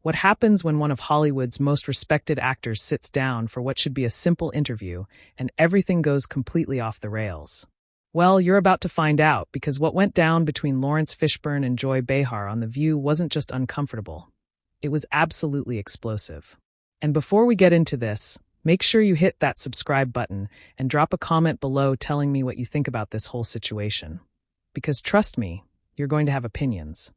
What happens when one of Hollywood's most respected actors sits down for what should be a simple interview and everything goes completely off the rails? Well, you're about to find out, because what went down between Laurence Fishburne and Joy Behar on The View wasn't just uncomfortable. It was absolutely explosive. And before we get into this, make sure you hit that subscribe button and drop a comment below telling me what you think about this whole situation. Because trust me, you're going to have opinions.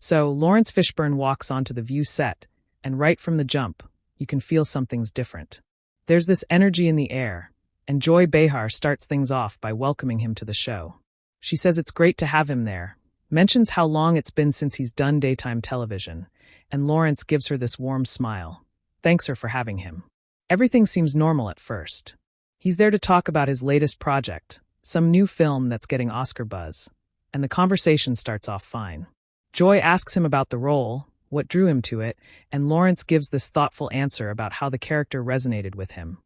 So, Laurence Fishburne walks onto the View set, and right from the jump, you can feel something's different. There's this energy in the air, and Joy Behar starts things off by welcoming him to the show. She says it's great to have him there, mentions how long it's been since he's done daytime television, and Laurence gives her this warm smile, thanks her for having him. Everything seems normal at first. He's there to talk about his latest project, some new film that's getting Oscar buzz, and the conversation starts off fine. Joy asks him about the role, what drew him to it, and Laurence gives this thoughtful answer about how the character resonated with him.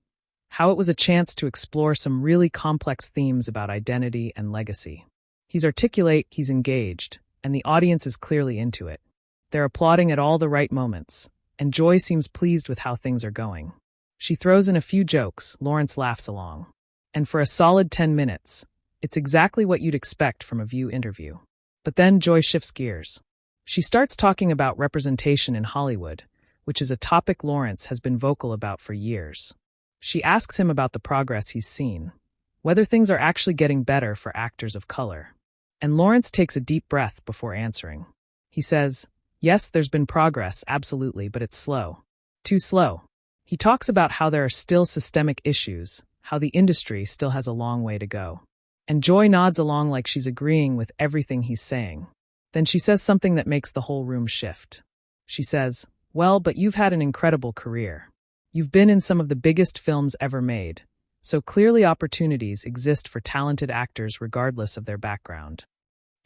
How it was a chance to explore some really complex themes about identity and legacy. He's articulate, he's engaged, and the audience is clearly into it. They're applauding at all the right moments, and Joy seems pleased with how things are going. She throws in a few jokes, Laurence laughs along. And for a solid 10 minutes, it's exactly what you'd expect from a View interview. But then Joy shifts gears. She starts talking about representation in Hollywood, which is a topic Laurence has been vocal about for years. She asks him about the progress he's seen, whether things are actually getting better for actors of color. And Laurence takes a deep breath before answering. He says, yes, there's been progress, absolutely, but it's slow. Too slow. He talks about how there are still systemic issues, how the industry still has a long way to go. And Joy nods along like she's agreeing with everything he's saying. Then she says something that makes the whole room shift. She says, well, but you've had an incredible career. You've been in some of the biggest films ever made, so clearly opportunities exist for talented actors regardless of their background.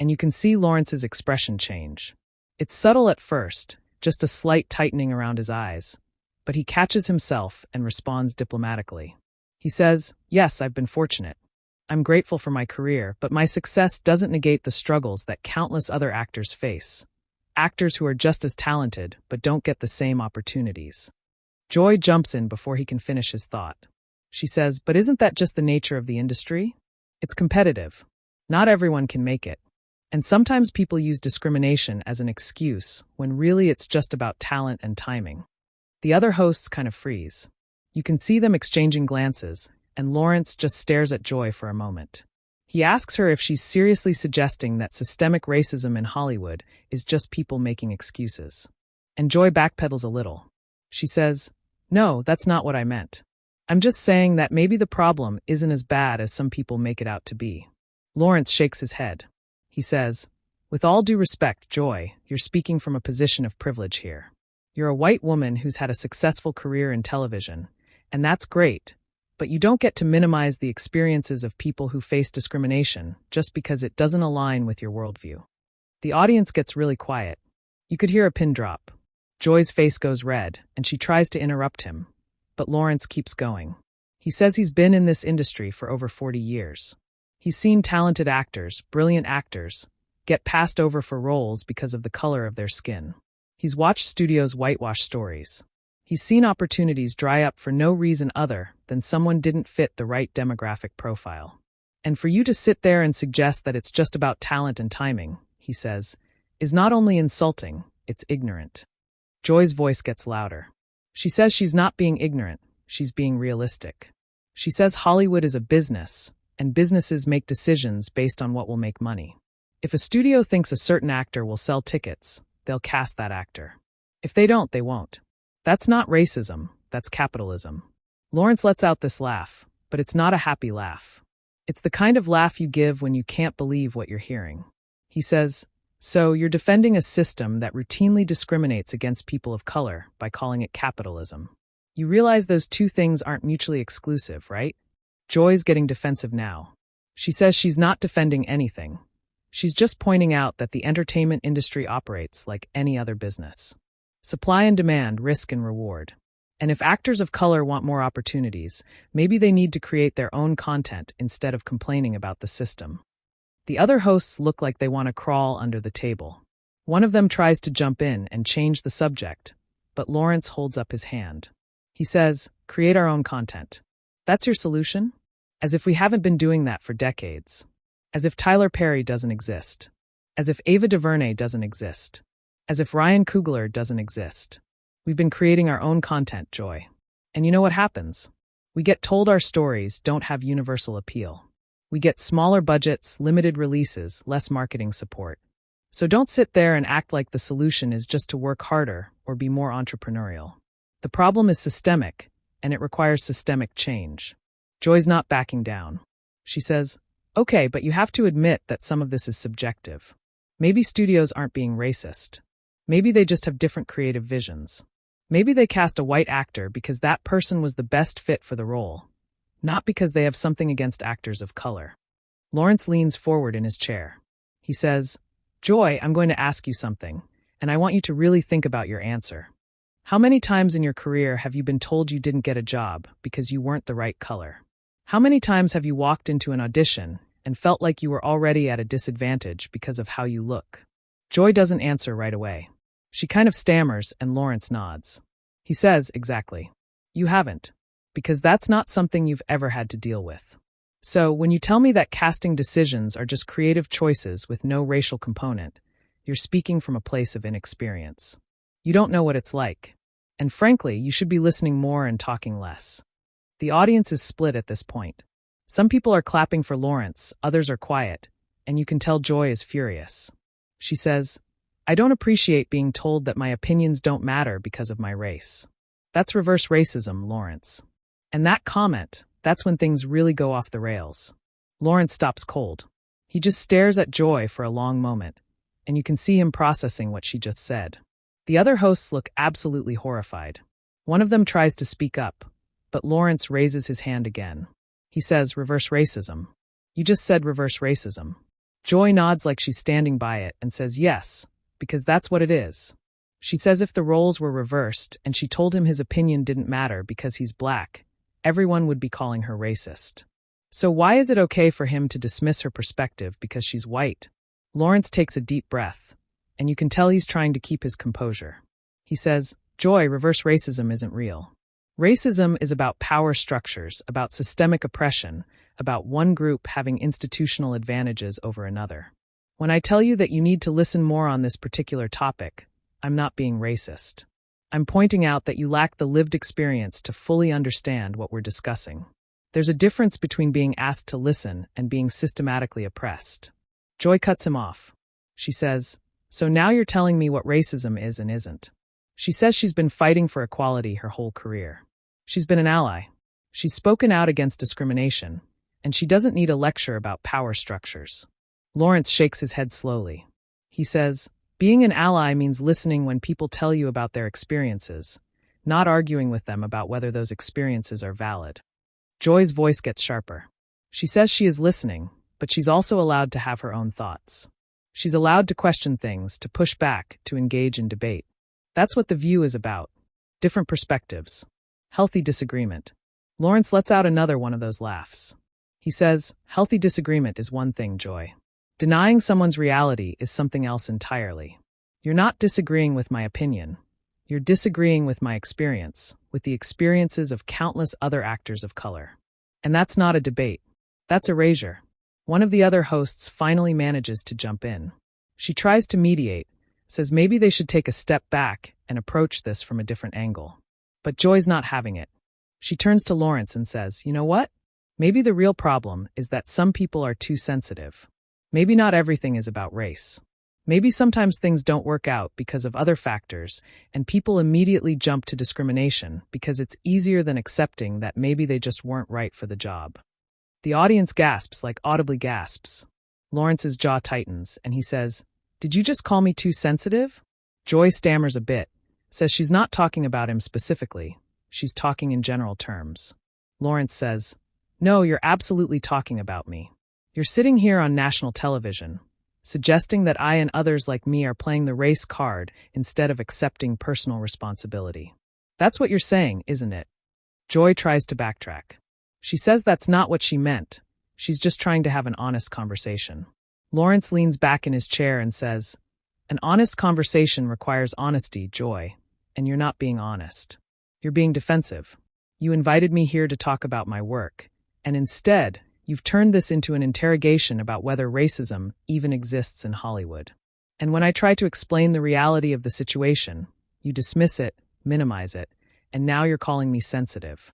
And you can see Laurence's expression change. It's subtle at first, just a slight tightening around his eyes, but he catches himself and responds diplomatically. He says, yes, I've been fortunate. I'm grateful for my career, but my success doesn't negate the struggles that countless other actors face. Actors who are just as talented, but don't get the same opportunities. Joy jumps in before he can finish his thought. She says, but isn't that just the nature of the industry? It's competitive. Not everyone can make it. And sometimes people use discrimination as an excuse, when really it's just about talent and timing. The other hosts kind of freeze. You can see them exchanging glances, and Laurence just stares at Joy for a moment. He asks her if she's seriously suggesting that systemic racism in Hollywood is just people making excuses. And Joy backpedals a little. She says, no, that's not what I meant. I'm just saying that maybe the problem isn't as bad as some people make it out to be. Laurence shakes his head. He says, with all due respect, Joy, you're speaking from a position of privilege here. You're a white woman who's had a successful career in television, and that's great, but you don't get to minimize the experiences of people who face discrimination just because it doesn't align with your worldview. The audience gets really quiet. You could hear a pin drop. Joy's face goes red, and she tries to interrupt him, but Laurence keeps going. He says he's been in this industry for over 40 years. He's seen talented actors, brilliant actors, get passed over for roles because of the color of their skin. He's watched studios whitewash stories. He's seen opportunities dry up for no reason other than someone didn't fit the right demographic profile. And for you to sit there and suggest that it's just about talent and timing, he says, is not only insulting, it's ignorant. Joy's voice gets louder. She says she's not being ignorant, she's being realistic. She says Hollywood is a business, and businesses make decisions based on what will make money. If a studio thinks a certain actor will sell tickets, they'll cast that actor. If they don't, they won't. That's not racism, that's capitalism. Laurence lets out this laugh, but it's not a happy laugh. It's the kind of laugh you give when you can't believe what you're hearing. He says, so you're defending a system that routinely discriminates against people of color by calling it capitalism. You realize those two things aren't mutually exclusive, right? Joy's getting defensive now. She says she's not defending anything. She's just pointing out that the entertainment industry operates like any other business. Supply and demand, risk and reward. And if actors of color want more opportunities, maybe they need to create their own content instead of complaining about the system. The other hosts look like they want to crawl under the table. One of them tries to jump in and change the subject, but Laurence holds up his hand. He says, create our own content. That's your solution? As if we haven't been doing that for decades. As if Tyler Perry doesn't exist. As if Ava DuVernay doesn't exist. As if Ryan Coogler doesn't exist. We've been creating our own content, Joy. And you know what happens? We get told our stories don't have universal appeal. We get smaller budgets, limited releases, less marketing support. So don't sit there and act like the solution is just to work harder or be more entrepreneurial. The problem is systemic, and it requires systemic change. Joy's not backing down. She says, okay, but you have to admit that some of this is subjective. Maybe studios aren't being racist. Maybe they just have different creative visions. Maybe they cast a white actor because that person was the best fit for the role, not because they have something against actors of color. Laurence leans forward in his chair. He says, Joy, I'm going to ask you something, and I want you to really think about your answer. How many times in your career have you been told you didn't get a job because you weren't the right color? How many times have you walked into an audition and felt like you were already at a disadvantage because of how you look? Joy doesn't answer right away. She kind of stammers, and Laurence nods. He says, exactly. You haven't, because that's not something you've ever had to deal with. So, when you tell me that casting decisions are just creative choices with no racial component, you're speaking from a place of inexperience. You don't know what it's like. And frankly, you should be listening more and talking less. The audience is split at this point. Some people are clapping for Laurence, others are quiet, and you can tell Joy is furious. She says, I don't appreciate being told that my opinions don't matter because of my race. That's reverse racism, Laurence. And that comment, that's when things really go off the rails. Laurence stops cold. He just stares at Joy for a long moment, and you can see him processing what she just said. The other hosts look absolutely horrified. One of them tries to speak up, but Laurence raises his hand again. He says, reverse racism. You just said reverse racism. Joy nods like she's standing by it and says yes, because that's what it is. She says if the roles were reversed and she told him his opinion didn't matter because he's black, everyone would be calling her racist. So why is it okay for him to dismiss her perspective because she's white? Laurence takes a deep breath, and you can tell he's trying to keep his composure. He says, Joy, reverse racism isn't real. Racism is about power structures, about systemic oppression, about one group having institutional advantages over another. When I tell you that you need to listen more on this particular topic, I'm not being racist. I'm pointing out that you lack the lived experience to fully understand what we're discussing. There's a difference between being asked to listen and being systematically oppressed. Joy cuts him off. She says, so now you're telling me what racism is and isn't. She says she's been fighting for equality her whole career. She's been an ally. She's spoken out against discrimination, and she doesn't need a lecture about power structures. Laurence shakes his head slowly. He says, being an ally means listening when people tell you about their experiences, not arguing with them about whether those experiences are valid. Joy's voice gets sharper. She says she is listening, but she's also allowed to have her own thoughts. She's allowed to question things, to push back, to engage in debate. That's what The View is about. Different perspectives. Healthy disagreement. Laurence lets out another one of those laughs. He says, healthy disagreement is one thing, Joy. Denying someone's reality is something else entirely. You're not disagreeing with my opinion. You're disagreeing with my experience, with the experiences of countless other actors of color. And that's not a debate. That's erasure. One of the other hosts finally manages to jump in. She tries to mediate, says maybe they should take a step back and approach this from a different angle. But Joy's not having it. She turns to Laurence and says, you know what? Maybe the real problem is that some people are too sensitive. Maybe not everything is about race. Maybe sometimes things don't work out because of other factors, and people immediately jump to discrimination because it's easier than accepting that maybe they just weren't right for the job. The audience gasps, like audibly gasps. Lawrence's jaw tightens, and he says, did you just call me too sensitive? Joy stammers a bit, says she's not talking about him specifically. She's talking in general terms. Laurence says, no, you're absolutely talking about me. You're sitting here on national television, suggesting that I and others like me are playing the race card instead of accepting personal responsibility. That's what you're saying, isn't it? Joy tries to backtrack. She says that's not what she meant. She's just trying to have an honest conversation. Laurence leans back in his chair and says, an honest conversation requires honesty, Joy, and you're not being honest. You're being defensive. You invited me here to talk about my work, and instead, you've turned this into an interrogation about whether racism even exists in Hollywood. And when I try to explain the reality of the situation, you dismiss it, minimize it, and now you're calling me sensitive.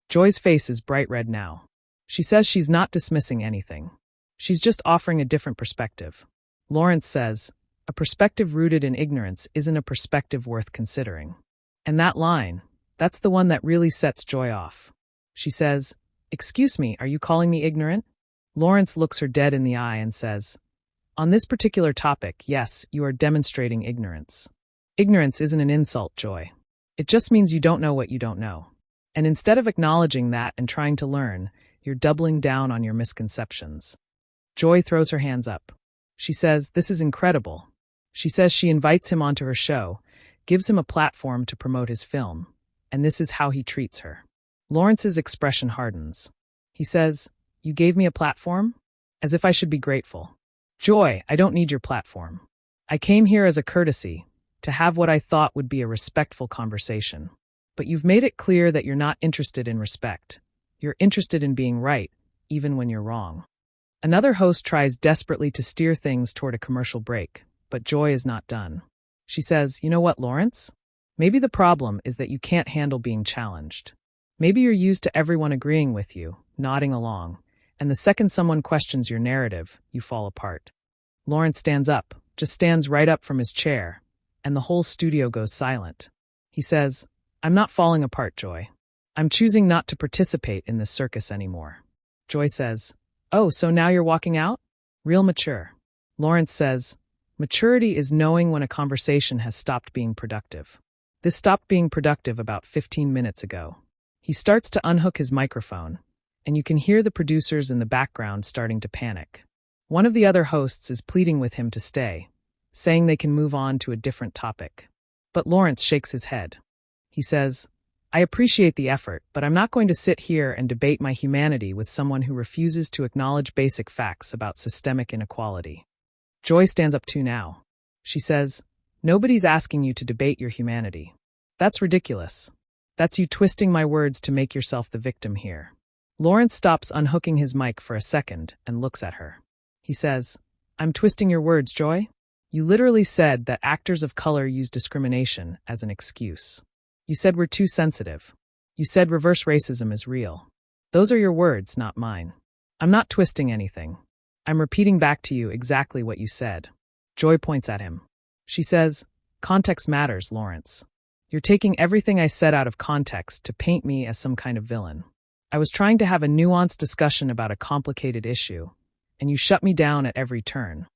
Joy's face is bright red now. She says she's not dismissing anything. She's just offering a different perspective. Laurence says, a perspective rooted in ignorance isn't a perspective worth considering. And that line, that's the one that really sets Joy off. She says, "Excuse me, are you calling me ignorant?" Laurence looks her dead in the eye and says, "On this particular topic, yes, you are demonstrating ignorance. Ignorance isn't an insult, Joy. It just means you don't know what you don't know. And instead of acknowledging that and trying to learn, you're doubling down on your misconceptions." Joy throws her hands up. She says, "This is incredible." She says she invites him onto her show, gives him a platform to promote his film, and this is how he treats her. Lawrence's expression hardens. He says, "You gave me a platform? As if I should be grateful. Joy, I don't need your platform. I came here as a courtesy, to have what I thought would be a respectful conversation. But you've made it clear that you're not interested in respect. You're interested in being right, even when you're wrong." Another host tries desperately to steer things toward a commercial break, but Joy is not done. She says, "You know what, Laurence? Maybe the problem is that you can't handle being challenged. Maybe you're used to everyone agreeing with you, nodding along, and the second someone questions your narrative, you fall apart." Laurence stands up, just stands right up from his chair, and the whole studio goes silent. He says, "I'm not falling apart, Joy. I'm choosing not to participate in this circus anymore." Joy says, "Oh, so now you're walking out? Real mature." Laurence says, "Maturity is knowing when a conversation has stopped being productive. This stopped being productive about 15 minutes ago." He starts to unhook his microphone, and you can hear the producers in the background starting to panic. One of the other hosts is pleading with him to stay, saying they can move on to a different topic. But Laurence shakes his head. He says, "I appreciate the effort, but I'm not going to sit here and debate my humanity with someone who refuses to acknowledge basic facts about systemic inequality." Joy stands up too now. She says, "Nobody's asking you to debate your humanity. That's ridiculous. That's you twisting my words to make yourself the victim here." Laurence stops unhooking his mic for a second and looks at her. He says, "I'm twisting your words, Joy? You literally said that actors of color use discrimination as an excuse. You said we're too sensitive. You said reverse racism is real. Those are your words, not mine. I'm not twisting anything. I'm repeating back to you exactly what you said." Joy points at him. She says, "Context matters, Laurence. You're taking everything I said out of context to paint me as some kind of villain. I was trying to have a nuanced discussion about a complicated issue, and you shut me down at every turn."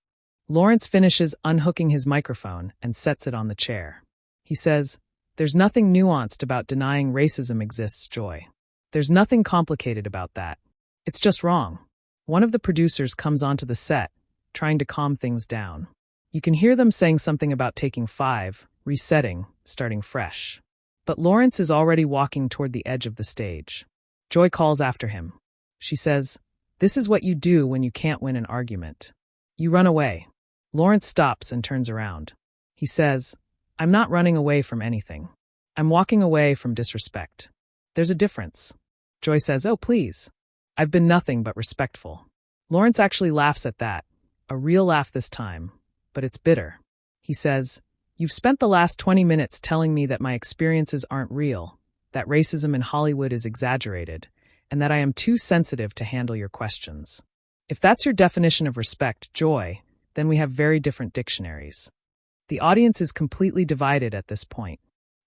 Laurence finishes unhooking his microphone and sets it on the chair. He says, "There's nothing nuanced about denying racism exists, Joy. There's nothing complicated about that. It's just wrong." One of the producers comes onto the set, trying to calm things down. You can hear them saying something about taking 5, resetting, starting fresh. But Laurence is already walking toward the edge of the stage. Joy calls after him. She says, "This is what you do when you can't win an argument. You run away." Laurence stops and turns around. He says, "I'm not running away from anything. I'm walking away from disrespect. There's a difference." Joy says, "Oh, please. I've been nothing but respectful." Laurence actually laughs at that, a real laugh this time, but it's bitter. He says, "You've spent the last 20 minutes telling me that my experiences aren't real, that racism in Hollywood is exaggerated, and that I am too sensitive to handle your questions. If that's your definition of respect, Joy, then we have very different dictionaries." The audience is completely divided at this point.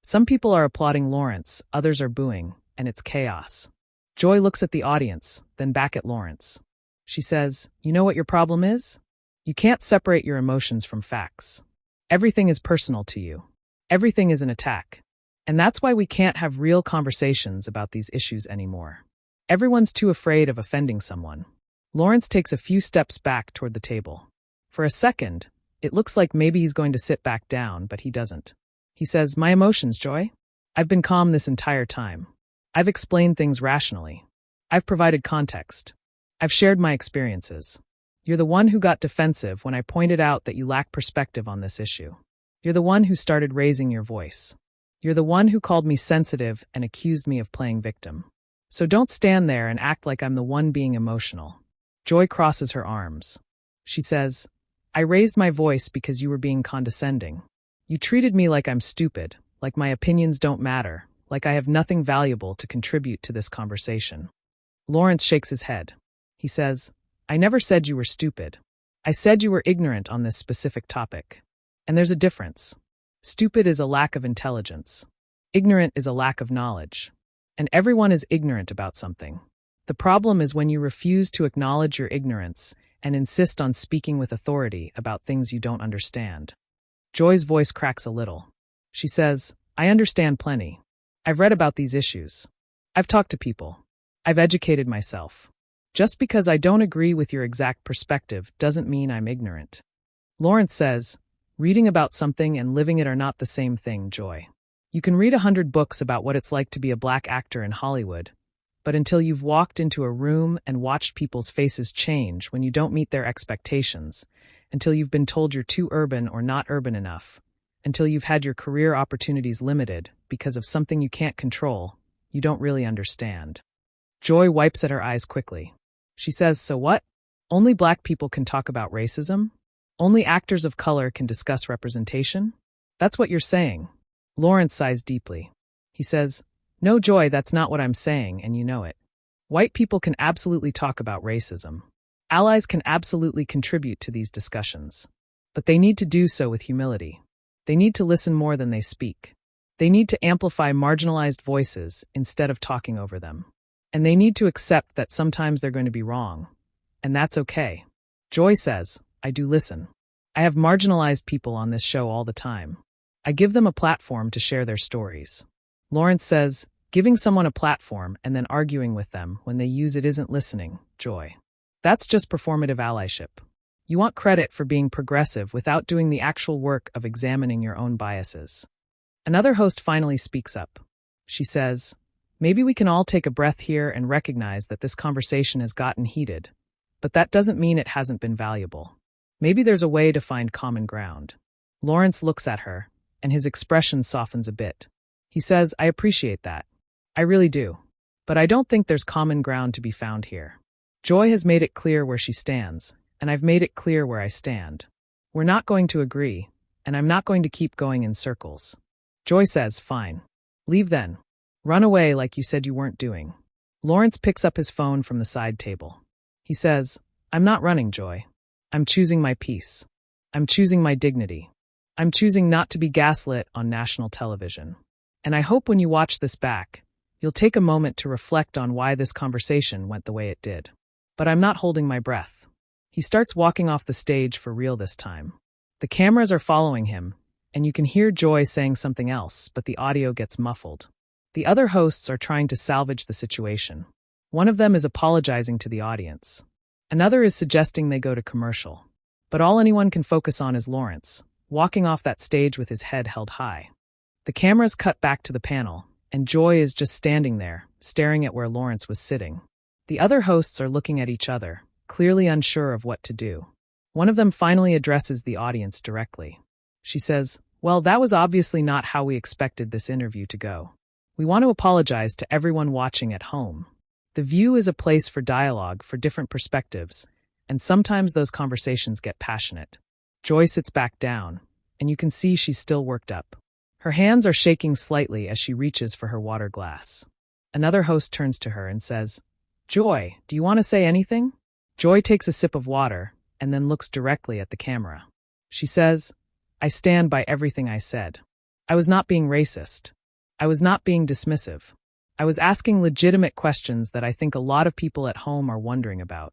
Some people are applauding Laurence, others are booing, and it's chaos. Joy looks at the audience, then back at Laurence. She says, "You know what your problem is? You can't separate your emotions from facts. Everything is personal to you. Everything is an attack. And that's why we can't have real conversations about these issues anymore. Everyone's too afraid of offending someone." Laurence takes a few steps back toward the table. For a second, it looks like maybe he's going to sit back down, but he doesn't. He says, "My emotions, Joy? I've been calm this entire time. I've explained things rationally. I've provided context. I've shared my experiences. You're the one who got defensive when I pointed out that you lack perspective on this issue. You're the one who started raising your voice. You're the one who called me sensitive and accused me of playing victim. So don't stand there and act like I'm the one being emotional. Joy crosses her arms. She says, I raised my voice because you were being condescending. You treated me like I'm stupid, like my opinions don't matter, like I have nothing valuable to contribute to this conversation. Laurence shakes his head. He says, I never said you were stupid. I said you were ignorant on this specific topic. And there's a difference. Stupid is a lack of intelligence. Ignorant is a lack of knowledge. And everyone is ignorant about something. The problem is when you refuse to acknowledge your ignorance and insist on speaking with authority about things you don't understand. Joy's voice cracks a little. She says, I understand plenty. I've read about these issues. I've talked to people. I've educated myself. Just because I don't agree with your exact perspective doesn't mean I'm ignorant. Laurence says, reading about something and living it are not the same thing, Joy. You can read 100 books about what it's like to be a black actor in Hollywood, but until you've walked into a room and watched people's faces change when you don't meet their expectations, until you've been told you're too urban or not urban enough, until you've had your career opportunities limited because of something you can't control, you don't really understand. Joy wipes at her eyes quickly. She says, so what? Only black people can talk about racism? Only actors of color can discuss representation? That's what you're saying. Laurence sighs deeply. He says, no, Joy, that's not what I'm saying, and you know it. White people can absolutely talk about racism. Allies can absolutely contribute to these discussions. But they need to do so with humility. They need to listen more than they speak. They need to amplify marginalized voices instead of talking over them. And they need to accept that sometimes they're going to be wrong. And that's okay. Joy says, I do listen. I have marginalized people on this show all the time. I give them a platform to share their stories. Laurence says, giving someone a platform and then arguing with them when they use it isn't listening, Joy. That's just performative allyship. You want credit for being progressive without doing the actual work of examining your own biases. Another host finally speaks up. She says, maybe we can all take a breath here and recognize that this conversation has gotten heated, but that doesn't mean it hasn't been valuable. Maybe there's a way to find common ground. Laurence looks at her, and his expression softens a bit. He says, I appreciate that. I really do. But I don't think there's common ground to be found here. Joy has made it clear where she stands, and I've made it clear where I stand. We're not going to agree, and I'm not going to keep going in circles. Joy says, fine. Leave then. Run away like you said you weren't doing. Laurence picks up his phone from the side table. He says, I'm not running, Joy. I'm choosing my peace. I'm choosing my dignity. I'm choosing not to be gaslit on national television. And I hope when you watch this back, you'll take a moment to reflect on why this conversation went the way it did. But I'm not holding my breath. He starts walking off the stage for real this time. The cameras are following him, and you can hear Joy saying something else, but the audio gets muffled. The other hosts are trying to salvage the situation. One of them is apologizing to the audience. Another is suggesting they go to commercial. But all anyone can focus on is Laurence, walking off that stage with his head held high. The cameras cut back to the panel, and Joy is just standing there, staring at where Laurence was sitting. The other hosts are looking at each other, clearly unsure of what to do. One of them finally addresses the audience directly. She says, well, that was obviously not how we expected this interview to go. We want to apologize to everyone watching at home. The View is a place for dialogue for different perspectives, and sometimes those conversations get passionate. Joy sits back down, and you can see she's still worked up. Her hands are shaking slightly as she reaches for her water glass. Another host turns to her and says, Joy, do you want to say anything? Joy takes a sip of water and then looks directly at the camera. She says, I stand by everything I said. I was not being racist. I was not being dismissive. I was asking legitimate questions that I think a lot of people at home are wondering about.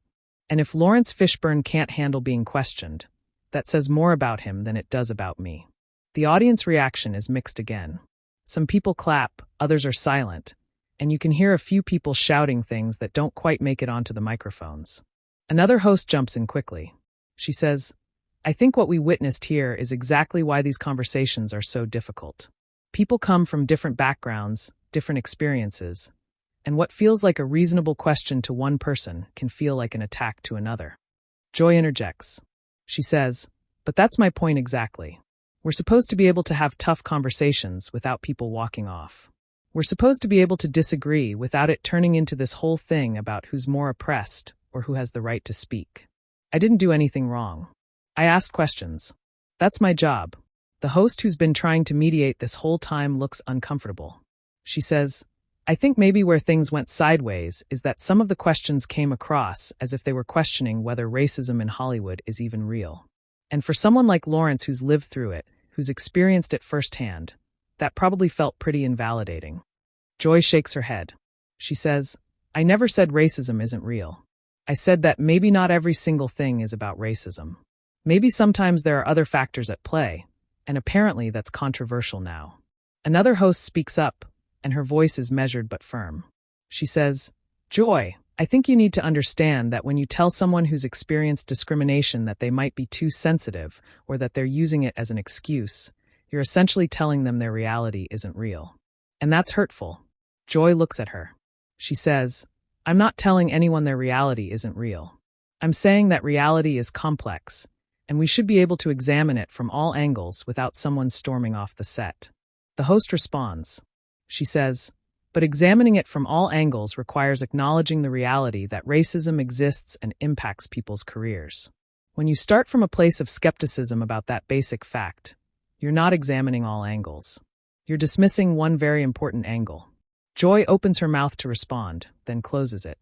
And if Laurence Fishburne can't handle being questioned, that says more about him than it does about me. The audience reaction is mixed again. Some people clap, others are silent, and you can hear a few people shouting things that don't quite make it onto the microphones. Another host jumps in quickly. She says, I think what we witnessed here is exactly why these conversations are so difficult. People come from different backgrounds, different experiences, and what feels like a reasonable question to one person can feel like an attack to another. Joy interjects. She says, but that's my point exactly. We're supposed to be able to have tough conversations without people walking off. We're supposed to be able to disagree without it turning into this whole thing about who's more oppressed or who has the right to speak. I didn't do anything wrong. I asked questions. That's my job. The host who's been trying to mediate this whole time looks uncomfortable. She says, I think maybe where things went sideways is that some of the questions came across as if they were questioning whether racism in Hollywood is even real. And for someone like Laurence who's lived through it, who's experienced it firsthand, that probably felt pretty invalidating. Joy shakes her head. She says, I never said racism isn't real. I said that maybe not every single thing is about racism. Maybe sometimes there are other factors at play, and apparently that's controversial now. Another host speaks up, and her voice is measured but firm. She says, Joy, I think you need to understand that when you tell someone who's experienced discrimination that they might be too sensitive or that they're using it as an excuse, you're essentially telling them their reality isn't real. And that's hurtful. Joy looks at her. She says, I'm not telling anyone their reality isn't real. I'm saying that reality is complex, and we should be able to examine it from all angles without someone storming off the set. The host responds. She says, but examining it from all angles requires acknowledging the reality that racism exists and impacts people's careers. When you start from a place of skepticism about that basic fact, you're not examining all angles. You're dismissing one very important angle. Joy opens her mouth to respond, then closes it.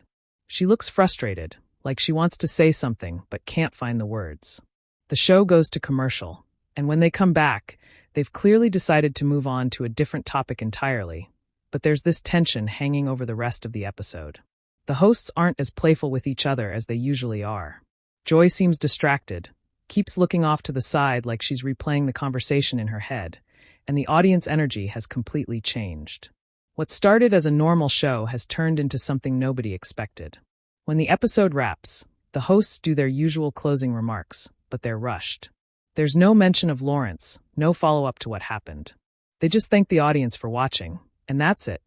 She looks frustrated, like she wants to say something but can't find the words. The show goes to commercial, and when they come back, they've clearly decided to move on to a different topic entirely, but there's this tension hanging over the rest of the episode. The hosts aren't as playful with each other as they usually are. Joy seems distracted, keeps looking off to the side like she's replaying the conversation in her head, and the audience energy has completely changed. What started as a normal show has turned into something nobody expected. When the episode wraps, the hosts do their usual closing remarks, but they're rushed. There's no mention of Laurence, no follow-up to what happened. They just thank the audience for watching, and that's it.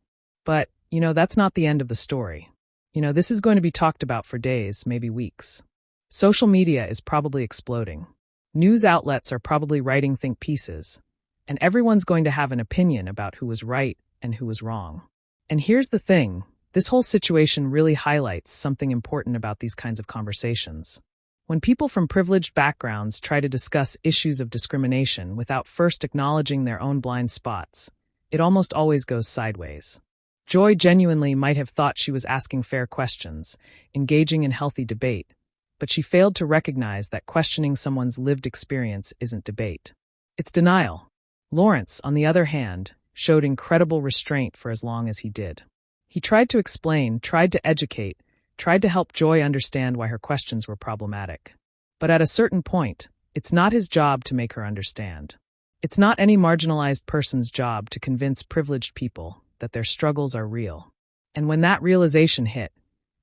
But, that's not the end of the story. This is going to be talked about for days, maybe weeks. Social media is probably exploding. News outlets are probably writing think pieces, and everyone's going to have an opinion about who was right and who was wrong. And here's the thing, this whole situation really highlights something important about these kinds of conversations. When people from privileged backgrounds try to discuss issues of discrimination without first acknowledging their own blind spots, it almost always goes sideways. Joy genuinely might have thought she was asking fair questions, engaging in healthy debate, but she failed to recognize that questioning someone's lived experience isn't debate. It's denial. Laurence, on the other hand, showed incredible restraint for as long as he did. He tried to explain, tried to educate, tried to help Joy understand why her questions were problematic. But at a certain point, it's not his job to make her understand. It's not any marginalized person's job to convince privileged people that their struggles are real. And when that realization hit,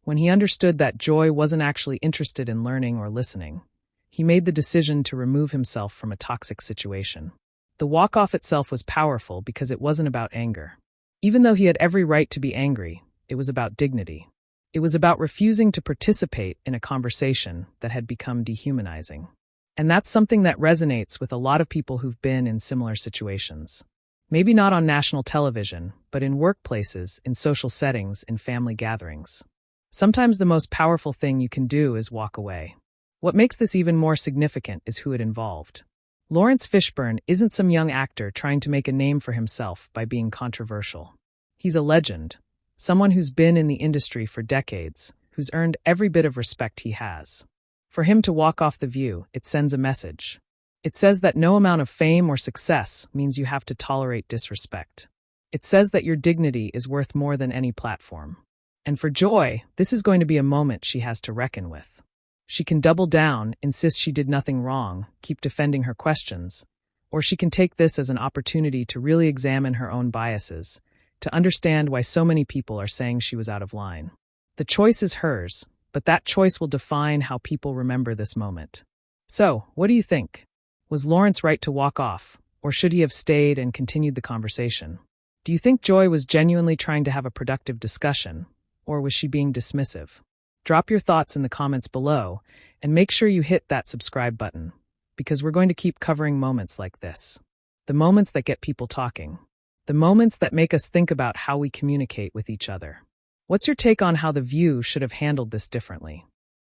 when he understood that Joy wasn't actually interested in learning or listening, he made the decision to remove himself from a toxic situation. The walk-off itself was powerful because it wasn't about anger. Even though he had every right to be angry, it was about dignity. It was about refusing to participate in a conversation that had become dehumanizing. And that's something that resonates with a lot of people who've been in similar situations. Maybe not on national television, but in workplaces, in social settings, in family gatherings. Sometimes the most powerful thing you can do is walk away. What makes this even more significant is who it involved. Laurence Fishburne isn't some young actor trying to make a name for himself by being controversial. He's a legend, someone who's been in the industry for decades, who's earned every bit of respect he has. For him to walk off The View, it sends a message. It says that no amount of fame or success means you have to tolerate disrespect. It says that your dignity is worth more than any platform. And for Joy, this is going to be a moment she has to reckon with. She can double down, insist she did nothing wrong, keep defending her questions, or she can take this as an opportunity to really examine her own biases, to understand why so many people are saying she was out of line. The choice is hers, but that choice will define how people remember this moment. So, what do you think? Was Laurence right to walk off, or should he have stayed and continued the conversation? Do you think Joy was genuinely trying to have a productive discussion, or was she being dismissive? Drop your thoughts in the comments below, and make sure you hit that subscribe button, because we're going to keep covering moments like this. The moments that get people talking. The moments that make us think about how we communicate with each other. What's your take on how The View should have handled this differently?